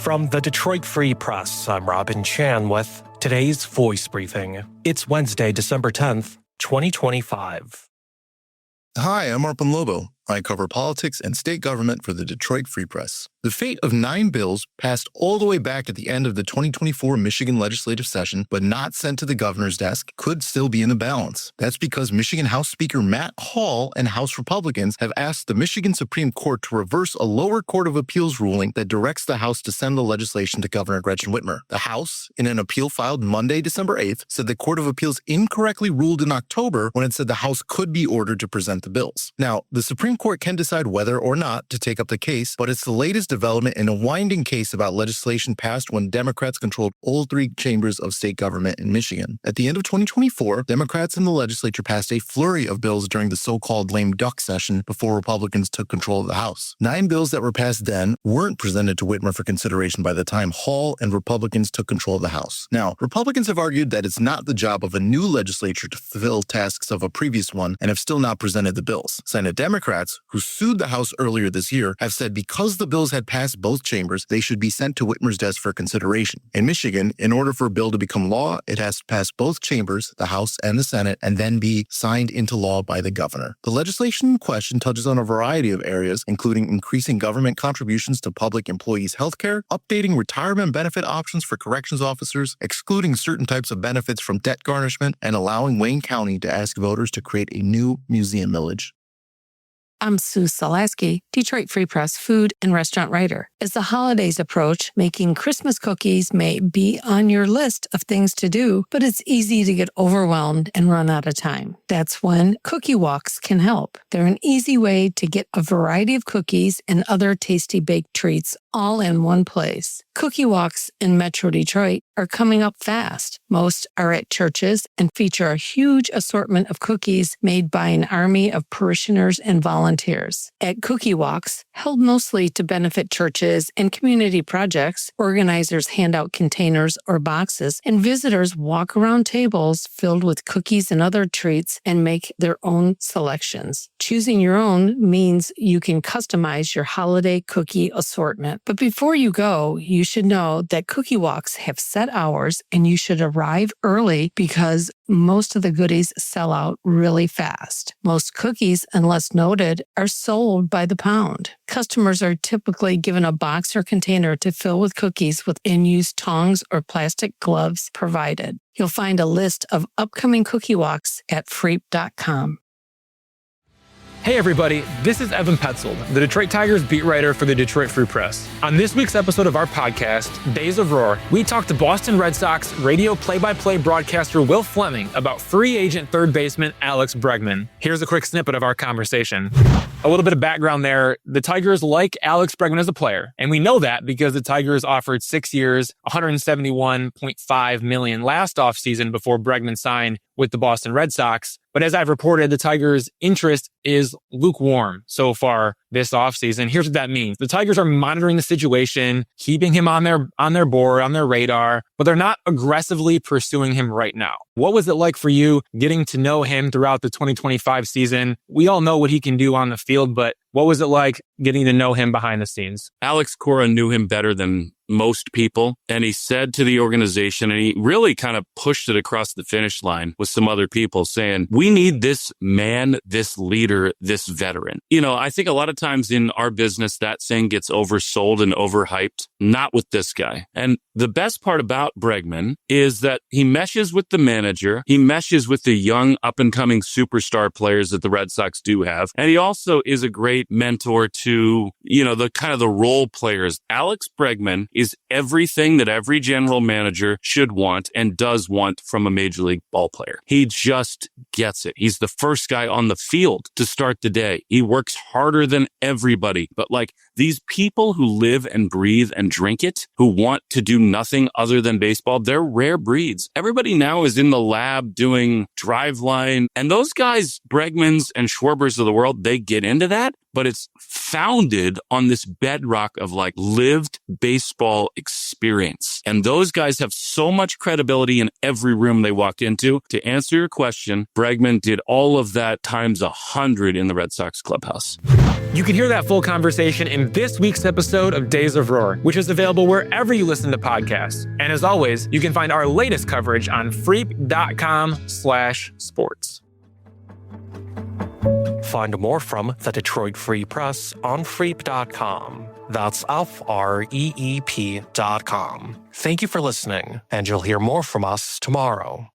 From the Detroit Free Press, I'm Robin Chan with today's Voice Briefing. It's Wednesday, December 10th, 2025. Hi, I'm Arpan Lobo. I cover politics and state government for the Detroit Free Press. The fate of 9 bills passed all the way back at the end of the 2024 Michigan legislative session, but not sent to the governor's desk, could still be in the balance. That's because Michigan House Speaker Matt Hall and House Republicans have asked the Michigan Supreme Court to reverse a lower court of appeals ruling that directs the House to send the legislation to Governor Gretchen Whitmer. The House, in an appeal filed Monday, December 8th, said the Court of Appeals incorrectly ruled in October when it said the House could be ordered to present the bills. Now, the Supreme Court can decide whether or not to take up the case, but it's the latest development in a winding case about legislation passed when Democrats controlled all 3 chambers of state government in Michigan. At the end of 2024, Democrats in the legislature passed a flurry of bills during the so-called lame duck session before Republicans took control of the House. 9 bills that were passed then weren't presented to Whitmer for consideration by the time Hall and Republicans took control of the House. Now, Republicans have argued that it's not the job of a new legislature to fulfill tasks of a previous one and have still not presented the bills. Senate Democrats, who sued the House earlier this year, have said because the bills had passed both chambers, they should be sent to Whitmer's desk for consideration. In Michigan, in order for a bill to become law, it has to pass both chambers, the House and the Senate, and then be signed into law by the governor. The legislation in question touches on a variety of areas, including increasing government contributions to public employees' health care, updating retirement benefit options for corrections officers, excluding certain types of benefits from debt garnishment, and allowing Wayne County to ask voters to create a new museum millage. I'm Sue Salaski, Detroit Free Press food and restaurant writer. As the holidays approach, making Christmas cookies may be on your list of things to do, but it's easy to get overwhelmed and run out of time. That's when Cookie Walks can help. They're an easy way to get a variety of cookies and other tasty baked treats all in one place. Cookie Walks in Metro Detroit are coming up fast. Most are at churches and feature a huge assortment of cookies made by an army of parishioners and volunteers. At Cookie Walks, held mostly to benefit churches and community projects, organizers hand out containers or boxes, and visitors walk around tables filled with cookies and other treats and make their own selections. Choosing your own means you can customize your holiday cookie assortment. But before you go, you should know that Cookie Walks have set hours and you should arrive early because most of the goodies sell out really fast. Most cookies, unless noted, are sold by the pound. Customers are typically given a box or container to fill with cookies with in-use tongs or plastic gloves provided. You'll find a list of upcoming Cookie Walks at freep.com. Hey everybody, this is Evan Petzold, the Detroit Tigers beat writer for the Detroit Free Press. On this week's episode of our podcast, Days of Roar, we talked to Boston Red Sox radio play-by-play broadcaster Will Fleming about free agent third baseman Alex Bregman. Here's a quick snippet of our conversation. A little bit of background there. The Tigers like Alex Bregman as a player, and we know that because the Tigers offered 6 years, $171.5 million last offseason before Bregman signed with the Boston Red Sox. But as I've reported, the Tigers' interest is lukewarm so far this offseason. Here's what that means. The Tigers are monitoring the situation, keeping him on their board, on their radar, but they're not aggressively pursuing him right now. What was it like for you getting to know him throughout the 2025 season? We all know what he can do on the field, but what was it like getting to know him behind the scenes? Alex Cora knew him better than most people, and he said to the organization, and he really kind of pushed it across the finish line with some other people saying, we need this man, this leader, this veteran. You know, I think a lot of times in our business, that saying gets oversold and overhyped, not with this guy. And the best part about Bregman is that he meshes with the manager, he meshes with the young up-and-coming superstar players that the Red Sox do have, and he also is a great mentor to, you know, the kind of the role players. Alex Bregman is everything that every general manager should want and does want from a major league ball player. He just gets it. He's the first guy on the field to start the day. He works harder than everybody, but like these people who live and breathe and drink it, who want to do nothing other than baseball, they're rare breeds. Everybody now is in the lab doing driveline, and those guys, Bregmans and Schwarbers of the world, they get into that, but it's founded on this bedrock of like lived baseball experience. And those guys have so much credibility in every room they walked into. To answer your question, Bregman did all of that times 100 in the Red Sox clubhouse. You can hear that full conversation in this week's episode of Days of Roar, which is available wherever you listen to podcasts. And as always, you can find our latest coverage on freep.com/sports. Find more from the Detroit Free Press on freep.com. That's FREEP.com. Thank you for listening, and you'll hear more from us tomorrow.